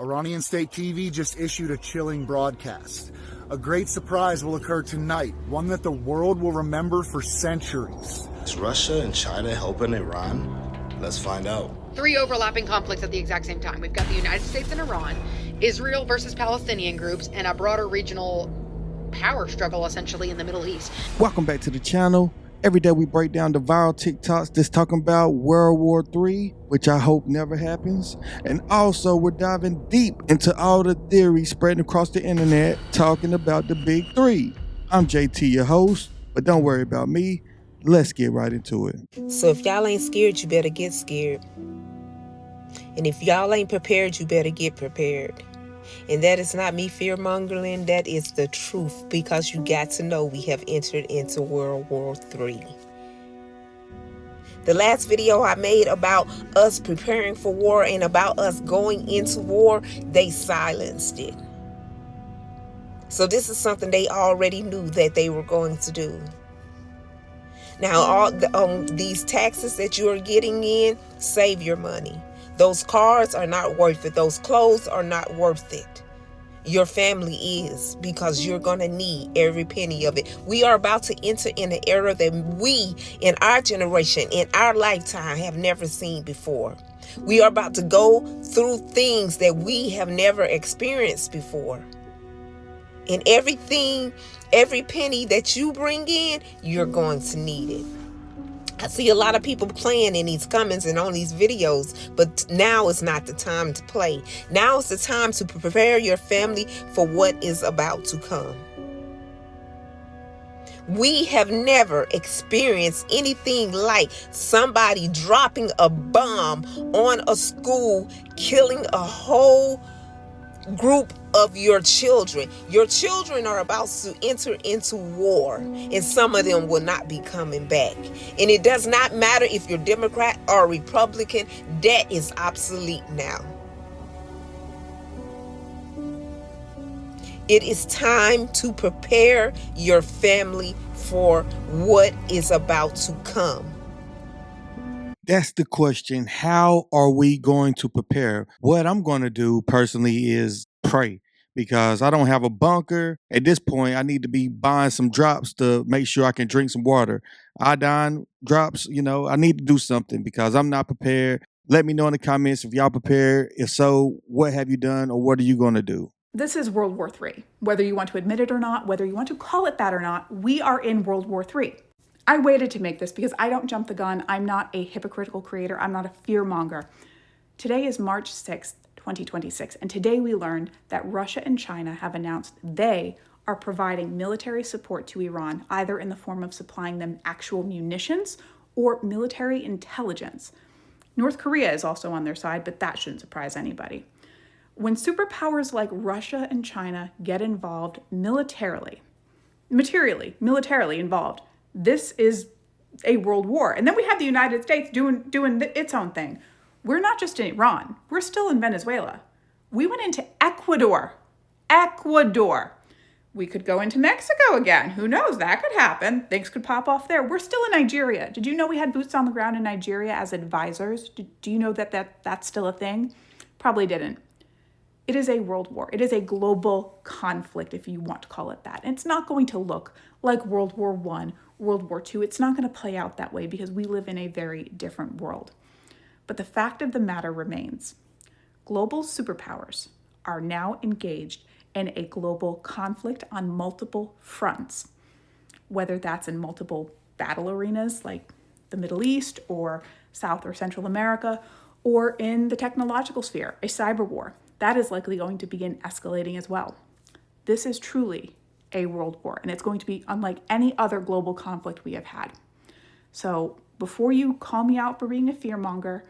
Iranian state TV just issued a chilling broadcast. A great surprise will occur tonight, one that the world will remember for centuries. Is Russia and China helping Iran? Let's find out. Three overlapping conflicts at the exact same time. We've got the United States and Iran, Israel versus Palestinian groups, and a broader regional power struggle essentially in the Middle East. Welcome back to the channel. Every day we break down the viral TikToks that's talking about World War III, which I hope never happens. And also we're diving deep into all the theories spreading across the internet talking about the big three. I'm JT, your host, but don't worry about me. Let's get right into it. So if y'all ain't scared, you better get scared. And if y'all ain't prepared, you better get prepared. And that is not me fear-mongering, that is the truth, because you got to know we have entered into World War III. The last video I made about us preparing for war and about us going into war, they silenced it. So this is something they already knew that they were going to do. Now, all these taxes that you are getting in, save your money. Those cars are not worth it. Those clothes are not worth it. Your family is, because you're going to need every penny of it. We are about to enter in an era that we, in our generation, in our lifetime, have never seen before. We are about to go through things that we have never experienced before. And everything, every penny that you bring in, you're going to need it. I see a lot of people playing in these comments and on these videos, but now is not the time to play. Now is the time to prepare your family for what is about to come. We have never experienced anything like somebody dropping a bomb on a school, killing a whole group of your children. Your children are about to enter into war, and some of them will not be coming back. And it does not matter if you're Democrat or Republican, that is obsolete now. It is time to prepare your family for what is about to come. That's the question. How are we going to prepare? What I'm going to do personally is pray, because I don't have a bunker. At this point, I need to be buying some drops to make sure I can drink some water. Iodine drops, I need to do something because I'm not prepared. Let me know in the comments if y'all prepared. If so, what have you done or what are you going to do? This is World War III. Whether you want to admit it or not, whether you want to call it that or not, we are in World War III. I waited to make this because I don't jump the gun. I'm not a hypocritical creator. I'm not a fear monger. Today is March 6th, 2026, and today we learned that Russia and China have announced they are providing military support to Iran, either in the form of supplying them actual munitions or military intelligence. North Korea is also on their side, but that shouldn't surprise anybody. When superpowers like Russia and China get involved militarily involved, this is a world war. And then we have the United States doing its own thing. We're not just in Iran. We're still in Venezuela. We went into Ecuador. We could go into Mexico again. Who knows? That could happen. Things could pop off there. We're still in Nigeria. Did you know we had boots on the ground in Nigeria as advisors? Do you know that's still a thing? Probably didn't. It is a world war. It is a global conflict, if you want to call it that. And it's not going to look like World War I, World War II. It's not going to play out that way because we live in a very different world. But the fact of the matter remains. Global superpowers are now engaged in a global conflict on multiple fronts, whether that's in multiple battle arenas like the Middle East or South or Central America, or in the technological sphere, a cyber war. That is likely going to begin escalating as well. This is truly a world war, and it's going to be unlike any other global conflict we have had. So before you call me out for being a fearmonger,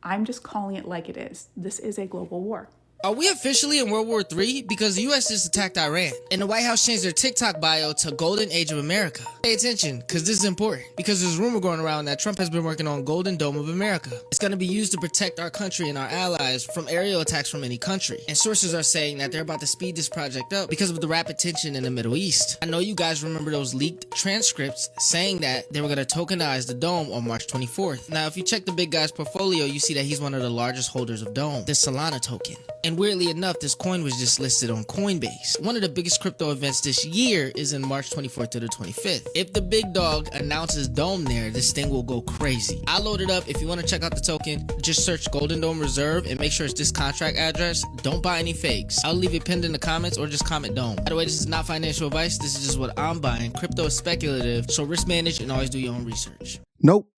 I'm just calling it like it is. This is a global war. Are we officially in World War III? Because the US just attacked Iran, and the White House changed their TikTok bio to Golden Age of America. Pay attention, because this is important. Because there's rumor going around that Trump has been working on Golden Dome of America. It's going to be used to protect our country and our allies from aerial attacks from any country. And sources are saying that they're about to speed this project up because of the rapid tension in the Middle East. I know you guys remember those leaked transcripts saying that they were going to tokenize the dome on March 24th. Now, if you check the big guy's portfolio, you see that he's one of the largest holders of Dome, the Solana token. And weirdly enough, this coin was just listed on Coinbase. One of the biggest crypto events this year is in March 24th to the 25th. If the big dog announces Dome there, this thing will go crazy. I loaded up. If you want to check out the token, just search Golden Dome Reserve and make sure it's this contract address. Don't buy any fakes. I'll leave it pinned in the comments or just comment Dome. By the way, this is not financial advice. This is just what I'm buying. Crypto is speculative, so risk manage and always do your own research. Nope.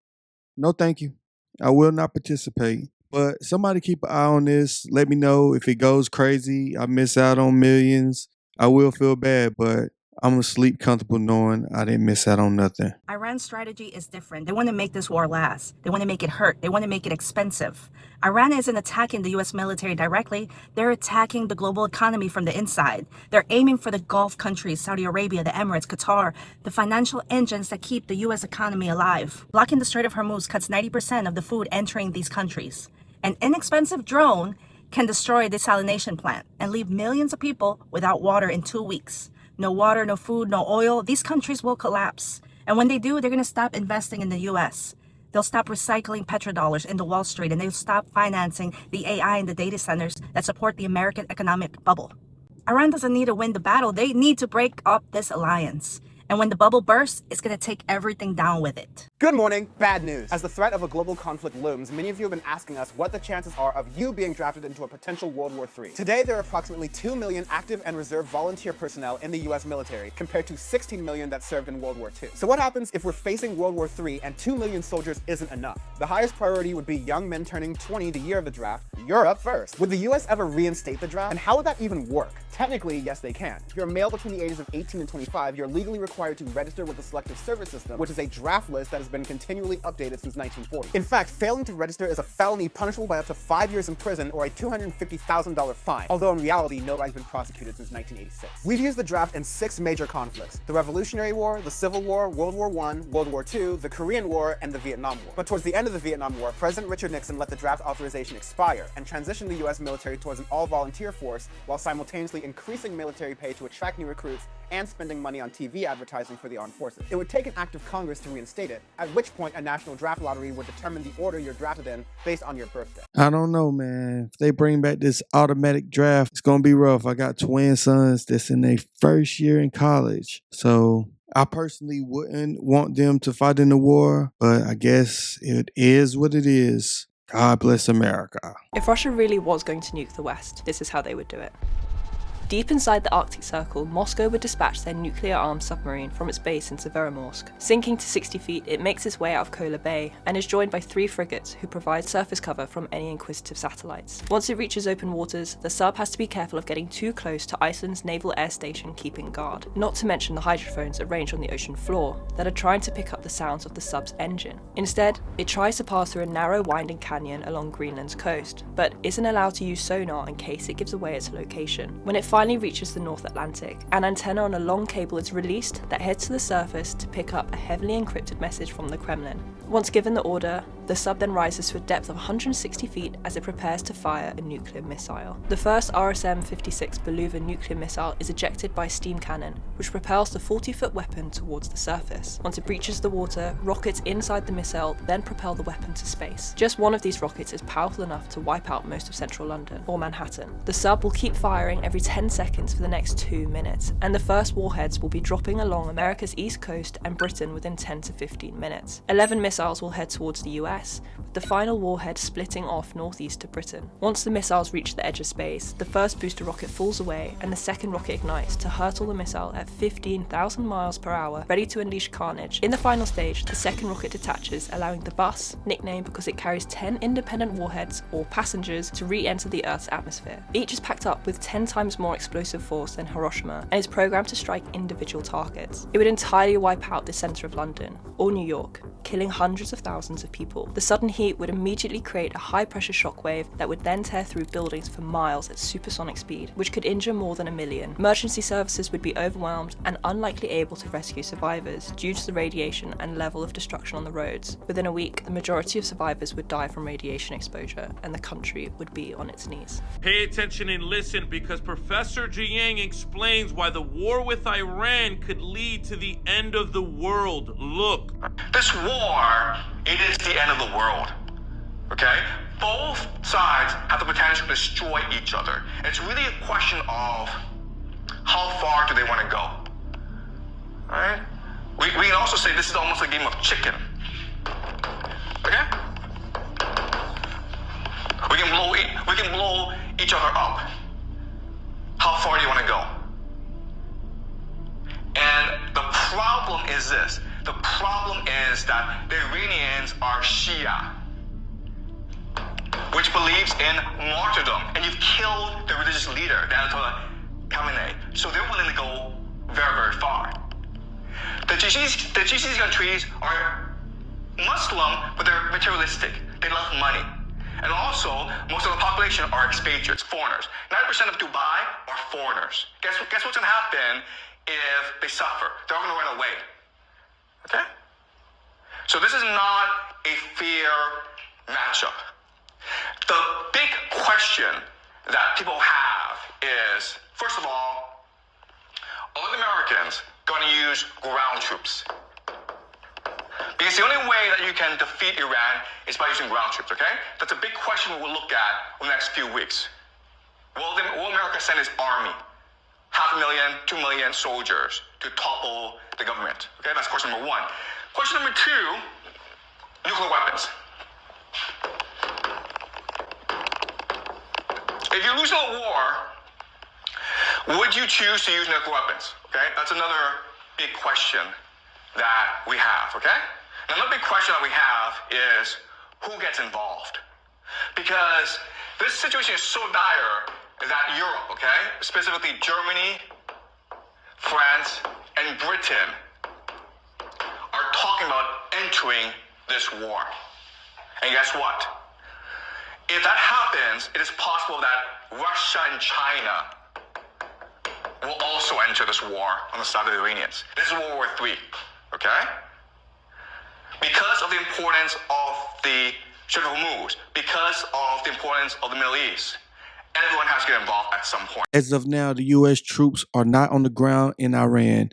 No, thank you. I will not participate. But somebody keep an eye on this. Let me know if it goes crazy. I miss out on millions. I will feel bad, but I'm going to sleep comfortable knowing I didn't miss out on nothing. Iran's strategy is different. They want to make this war last. They want to make it hurt. They want to make it expensive. Iran isn't attacking the U.S. military directly. They're attacking the global economy from the inside. They're aiming for the Gulf countries, Saudi Arabia, the Emirates, Qatar, the financial engines that keep the U.S. economy alive. Blocking the Strait of Hormuz cuts 90% of the food entering these countries. An inexpensive drone can destroy a desalination plant and leave millions of people without water in 2 weeks. No water, no food, no oil. These countries will collapse. And when they do, they're going to stop investing in the U.S. They'll stop recycling petrodollars into Wall Street, and they'll stop financing the AI and the data centers that support the American economic bubble. Iran doesn't need to win the battle. They need to break up this alliance. And when the bubble bursts, it's going to take everything down with it. Good morning, bad news. As the threat of a global conflict looms, many of you have been asking us what the chances are of you being drafted into a potential World War III. Today, there are approximately 2 million active and reserve volunteer personnel in the US military, compared to 16 million that served in World War II. So what happens if we're facing World War III and 2 million soldiers isn't enough? The highest priority would be young men turning 20 the year of the draft. You're up first. Would the US ever reinstate the draft? And how would that even work? Technically, yes, they can. If you're a male between the ages of 18 and 25, you're legally required to register with the Selective Service System, which is a draft list that has been continually updated since 1940. In fact, failing to register is a felony punishable by up to 5 years in prison or a $250,000 fine, although in reality, nobody's been prosecuted since 1986. We've used the draft in 6 major conflicts: the Revolutionary War, the Civil War, World War I, World War II, the Korean War, and the Vietnam War. But towards the end of the Vietnam War, President Richard Nixon let the draft authorization expire and transitioned the US military towards an all-volunteer force while simultaneously increasing military pay to attract new recruits and spending money on TV advertising for the armed forces. It would take an act of Congress to reinstate it, at which point a national draft lottery would determine the order you're drafted in based on your birthday. I don't know, man. If they bring back this automatic draft, it's going to be rough. I got twin sons that's in their first year in college. So I personally wouldn't want them to fight in the war, but I guess it is what it is. God bless America. If Russia really was going to nuke the West, this is how they would do it. Deep inside the Arctic Circle, Moscow would dispatch their nuclear-armed submarine from its base in Severomorsk. Sinking to 60 feet, it makes its way out of Kola Bay and is joined by 3 frigates who provide surface cover from any inquisitive satellites. Once it reaches open waters, the sub has to be careful of getting too close to Iceland's naval air station keeping guard, not to mention the hydrophones arranged on the ocean floor that are trying to pick up the sounds of the sub's engine. Instead, it tries to pass through a narrow winding canyon along Greenland's coast, but isn't allowed to use sonar in case it gives away its location. When it finally reaches the North Atlantic, an antenna on a long cable is released that heads to the surface to pick up a heavily encrypted message from the Kremlin. Once given the order, the sub then rises to a depth of 160 feet as it prepares to fire a nuclear missile. The first RSM-56 Beluga nuclear missile is ejected by a steam cannon, which propels the 40-foot weapon towards the surface. Once it breaches the water, rockets inside the missile then propel the weapon to space. Just one of these rockets is powerful enough to wipe out most of central London, or Manhattan. The sub will keep firing every 10 seconds for the next 2 minutes, and the first warheads will be dropping along America's east coast and Britain within 10 to 15 minutes. 11 missiles will head towards the US, with the final warhead splitting off northeast to Britain. Once the missiles reach the edge of space, the first booster rocket falls away and the second rocket ignites to hurtle the missile at 15,000 miles per hour, ready to unleash carnage. In the final stage, the second rocket detaches, allowing the bus, nicknamed because it carries 10 independent warheads or passengers, to re-enter the Earth's atmosphere. Each is packed up with 10 times more explosive force than Hiroshima and is programmed to strike individual targets. It would entirely wipe out the centre of London, or New York, killing hundreds of thousands of people. The sudden heat would immediately create a high-pressure shockwave that would then tear through buildings for miles at supersonic speed, which could injure more than 1 million. Emergency services would be overwhelmed and unlikely able to rescue survivors due to the radiation and level of destruction on the roads. Within a week, the majority of survivors would die from radiation exposure, and the country would be on its knees. Pay attention and listen, because Professor Jiang explains why the war with Iran could lead to the end of the world. Look. This war, it is the end of the world. Okay? both sides have the potential to destroy each other. It's really a question of how far do they want to go. All right? We can also say this is almost a game of chicken. Okay? We can blow each other up. How far do you want to go? And the problem is this. The problem is that the Iranians are Shia, which believes in martyrdom. And you've killed the religious leader, the Ayatollah Khamenei. So they're willing to go very, very far. The GCC countries are Muslim, but they're materialistic. They love money. And also, most of the population are expatriates, foreigners. 90% of Dubai are foreigners. Guess what's going to happen if they suffer? They're all going to run away. Okay? So this is not a fair matchup. The big question that people have is, first of all, are the Americans going to use ground troops? Because the only way that you can defeat Iran is by using ground troops, okay? That's a big question we'll look at in the next few weeks. Will America send its army, 500,000, 2 million soldiers to topple the government? Okay, that's question number one. Question number two, nuclear weapons. If you lose the war, would you choose to use nuclear weapons? Okay, that's another big question that we have, okay? Another big question that we have is who gets involved? Because this situation is so dire that Europe, okay, specifically Germany, France, and Britain are talking about entering this war. And guess what? If that happens, it is possible that Russia and China will also enter this war on the side of the Iranians. This is World War III, okay? Because of the importance of the Strait of Hormuz, because of the importance of the Middle East, everyone has to get involved at some point. As of now, the U.S. troops are not on the ground in Iran.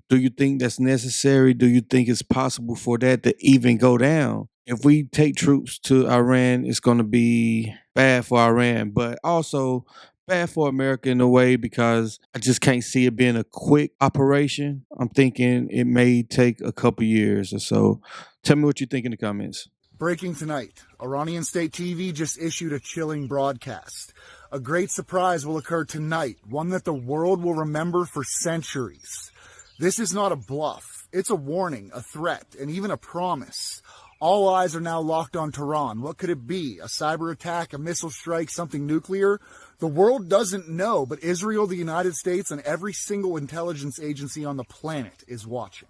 Do you think that's necessary? Do you think it's possible for that to even go down? If we take troops to Iran, it's going to be bad for Iran, but also bad for America in a way because I just can't see it being a quick operation. I'm thinking it may take a couple years or so. Tell me what you think in the comments. Breaking tonight, Iranian state TV just issued a chilling broadcast. A great surprise will occur tonight, one that the world will remember for centuries. This is not a bluff. It's a warning, a threat, and even a promise. All eyes are now locked on Tehran. What could it be? A cyber attack, a missile strike, something nuclear? The world doesn't know, but Israel, the United States, and every single intelligence agency on the planet is watching.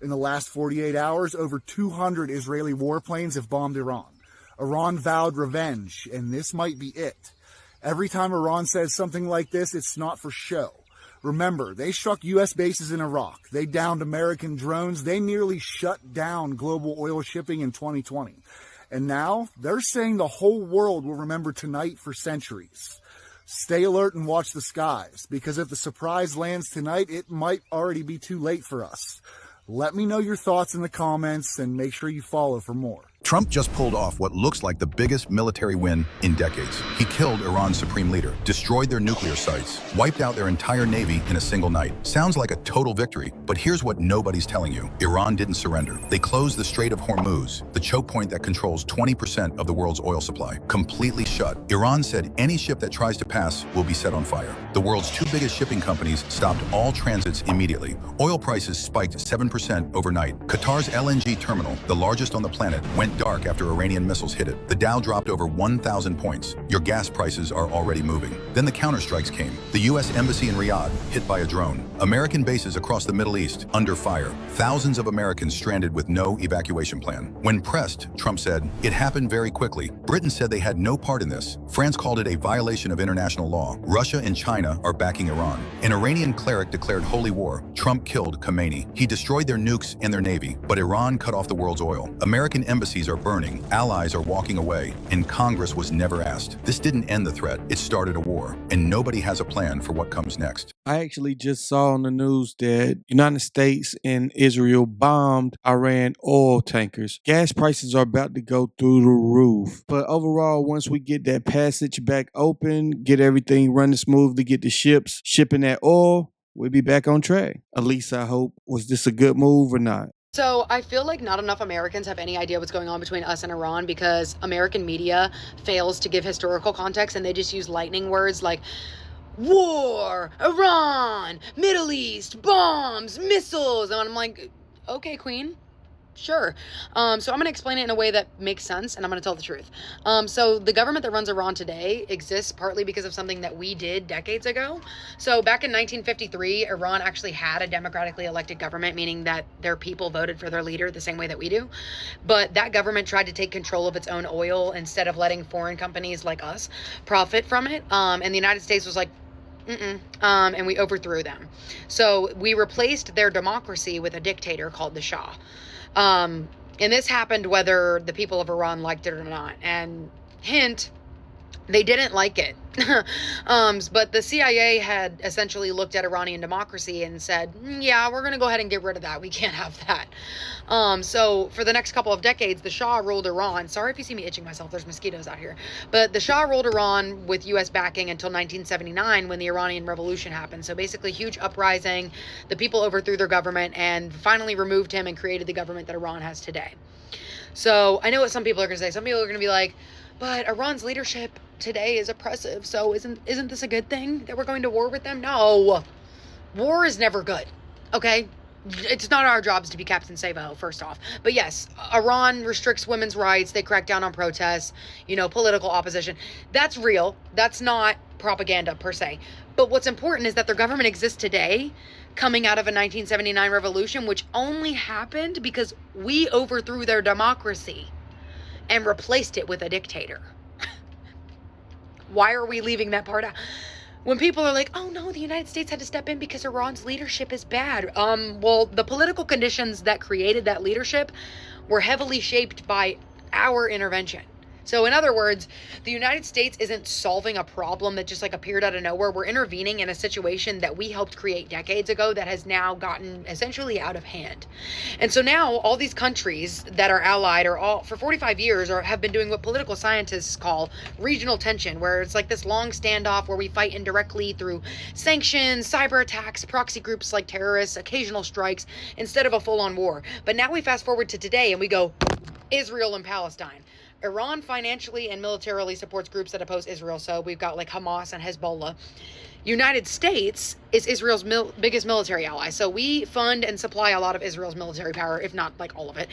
In the last 48 hours, over 200 Israeli warplanes have bombed Iran. Iran vowed revenge, and this might be it. Every time Iran says something like this, it's not for show. Remember, they struck U.S. bases in Iraq. They downed American drones. They nearly shut down global oil shipping in 2020. And now, they're saying the whole world will remember tonight for centuries. Stay alert and watch the skies, because if the surprise lands tonight, it might already be too late for us. Let me know your thoughts in the comments and make sure you follow for more. Trump just pulled off what looks like the biggest military win in decades. He killed Iran's supreme leader, destroyed their nuclear sites, wiped out their entire navy in a single night. Sounds like a total victory, but here's what nobody's telling you. Iran didn't surrender. They closed the Strait of Hormuz, the choke point that controls 20% of the world's oil supply, completely shut. Iran said any ship that tries to pass will be set on fire. The world's two biggest shipping companies stopped all transits immediately. Oil prices spiked 7% overnight. Qatar's LNG terminal, the largest on the planet, went dark after Iranian missiles hit it. The Dow dropped over 1,000 points. Your gas prices are already moving. Then the counterstrikes came. The U.S. Embassy in Riyadh hit by a drone. American bases across the Middle East under fire. Thousands of Americans stranded with no evacuation plan. When pressed, Trump said, "It happened very quickly." Britain said they had no part in this. France called it a violation of international law. Russia and China are backing Iran. An Iranian cleric declared holy war. Trump killed Khamenei. He destroyed their nukes and their navy, but Iran cut off the world's oil. American embassies are burning, allies are walking away, and Congress was never asked. This didn't end the threat, it started a war, and nobody has a plan for what comes next. I actually just saw on the news that United States and Israel bombed Iran oil tankers. Gas prices are about to go through the roof. But overall, once we get that passage back open, get everything running smoothly, get the ships shipping that oil, we'll be back on track. At least I hope. Was this a good move or not? So I feel like not enough Americans have any idea what's going on between us and Iran because American media fails to give historical context and they just use lightning words like war, Iran, Middle East, bombs, missiles. And I'm like, okay, queen. Sure. So I'm going to explain it in a way that makes sense, and I'm going to tell the truth. So the government that runs Iran today exists partly because of something that we did decades ago. So back in 1953, Iran actually had a democratically elected government, meaning that their people voted for their leader the same way that we do. But that government tried to take control of its own oil instead of letting foreign companies like us profit from it. And the United States was like, and we overthrew them. So we replaced their democracy with a dictator called the Shah. And this happened whether the people of Iran liked it or not. And hint, they didn't like it. But the CIA had essentially looked at Iranian democracy and said, yeah, we're going to go ahead and get rid of that. We can't have that. So for the next couple of decades, the Shah ruled Iran. Sorry if you see me itching myself. There's mosquitoes out here. But the Shah ruled Iran with U.S. backing until 1979 when the Iranian Revolution happened. So basically huge uprising. The people overthrew their government and finally removed him and created the government that Iran has today. So I know what some people are going to say. Some people are going to be like, but Iran's leadership today is oppressive. So isn't this a good thing that we're going to war with them? No. War is never good. Okay? It's not our jobs to be Captain Save-A-Ho, first off. But yes, Iran restricts women's rights. They crack down on protests, political opposition. That's real. That's not propaganda per se. But what's important is that their government exists today, coming out of a 1979 revolution, which only happened because we overthrew their democracy and replaced it with a dictator. Why are we leaving that part out? When people are like, oh no, the United States had to step in because Iran's leadership is bad. Well, the political conditions that created that leadership were heavily shaped by our intervention. So in other words, the United States isn't solving a problem that just appeared out of nowhere. We're intervening in a situation that we helped create decades ago that has now gotten essentially out of hand. And so now all these countries that are allied are all for 45 years or have been doing what political scientists call regional tension, where it's like this long standoff where we fight indirectly through sanctions, cyber attacks, proxy groups like terrorists, occasional strikes, instead of a full-on war. But now we fast forward to today and we go, Israel and Palestine. Iran financially and militarily supports groups that oppose Israel. So we've got Hamas and Hezbollah. United States is Israel's biggest military ally. So we fund and supply a lot of Israel's military power, if not all of it.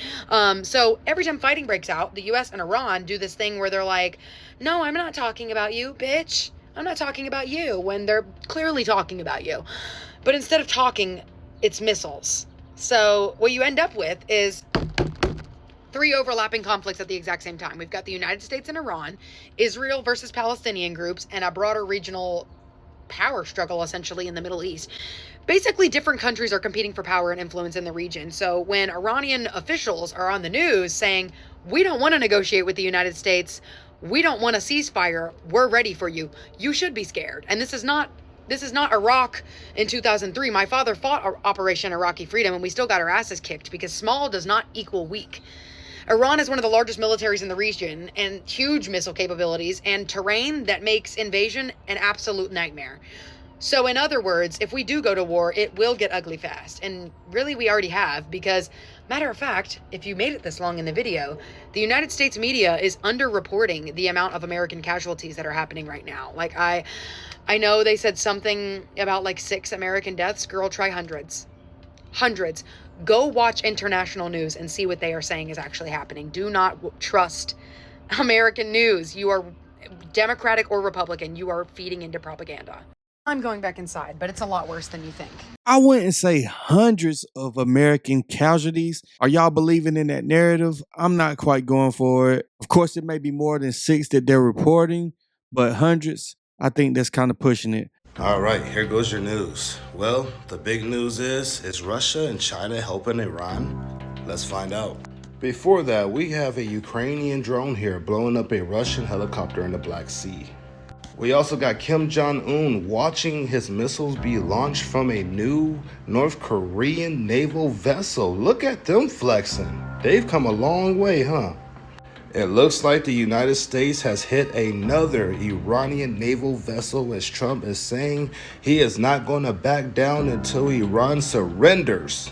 So every time fighting breaks out, the US and Iran do this thing where they're like, no, I'm not talking about you, bitch. I'm not talking about you, when they're clearly talking about you. But instead of talking, it's missiles. So what you end up with is 3 overlapping conflicts at the exact same time. We've got the United States and Iran, Israel versus Palestinian groups, and a broader regional power struggle essentially in the Middle East. Basically, different countries are competing for power and influence in the region. So when Iranian officials are on the news saying, we don't want to negotiate with the United States, we don't want a ceasefire, we're ready for you, you should be scared. And this is not Iraq in 2003. My father fought Operation Iraqi Freedom and we still got our asses kicked because small does not equal weak. Iran is one of the largest militaries in the region and huge missile capabilities and terrain that makes invasion an absolute nightmare. So in other words, if we do go to war, it will get ugly fast. And really we already have, because matter of fact, if you made it this long in the video, the United States media is underreporting the amount of American casualties that are happening right now. I know they said something about 6 American deaths. Girl, try hundreds. Hundreds. Go watch international news and see what they are saying is actually happening. Do not trust American news. You are Democratic or Republican. You are feeding into propaganda. I'm going back inside, but it's a lot worse than you think. I wouldn't say hundreds of American casualties. Are y'all believing in that narrative? I'm not quite going for it. Of course, it may be more than 6 that they're reporting, but hundreds, I think that's kind of pushing it. All right, here goes your news. Well, the big news is Russia and China helping Iran? Let's find out. Before that, we have a Ukrainian drone here blowing up a Russian helicopter in the Black Sea. We also got Kim Jong-un watching his missiles be launched from a new North Korean naval vessel. Look at them flexing. They've come a long way, huh? It looks like the United States has hit another Iranian naval vessel, as Trump is saying he is not going to back down until Iran surrenders.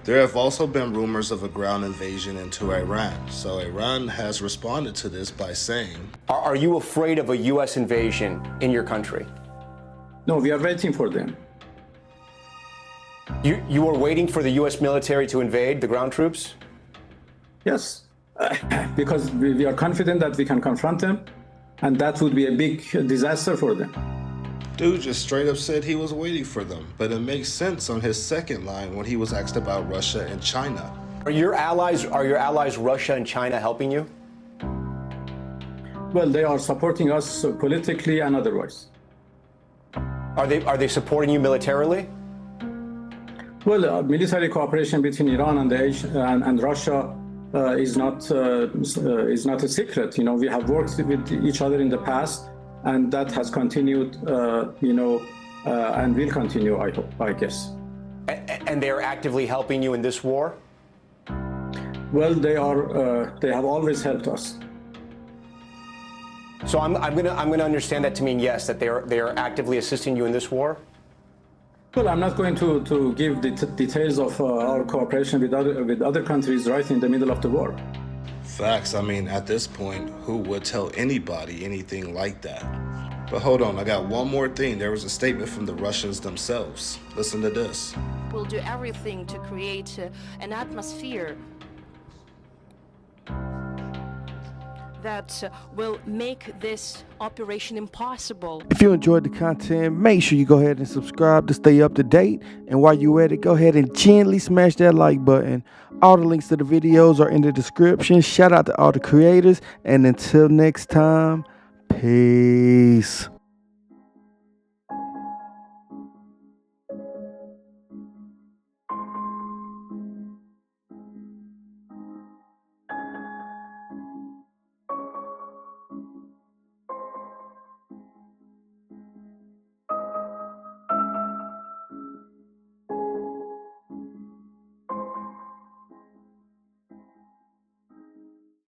There have also been rumors of a ground invasion into Iran, so Iran has responded to this by saying, Are you afraid of a U.S. invasion in your country? No, we are waiting for them. You are waiting for the U.S. military to invade the ground troops? Yes, because we are confident that we can confront them, and that would be a big disaster for them. Dude just straight up said he was waiting for them, but it makes sense on his second line when he was asked about Russia and China. Are your allies Russia and China helping you? Well, they are supporting us politically and otherwise. Are they supporting you militarily? Well, military cooperation between Iran and Russia is not a secret. You know, we have worked with each other in the past, and that has continued, and will continue, I guess. And they are actively helping you in this war? Well, they have always helped us. So I'm gonna understand that to mean yes, that they are actively assisting you in this war? Well, I'm not going to give the details of our cooperation with other countries right in the middle of the war. Facts. I mean, at this point, who would tell anybody anything like that? But hold on, I got one more thing. There was a statement from the Russians themselves. Listen to this. We'll do everything to create an atmosphere that will make this operation impossible. If you enjoyed the content, make sure you go ahead and subscribe to stay up to date. And while you're at it, go ahead and gently smash that like button. All the links to the videos are in the description. Shout out to all the creators. And until next time, peace.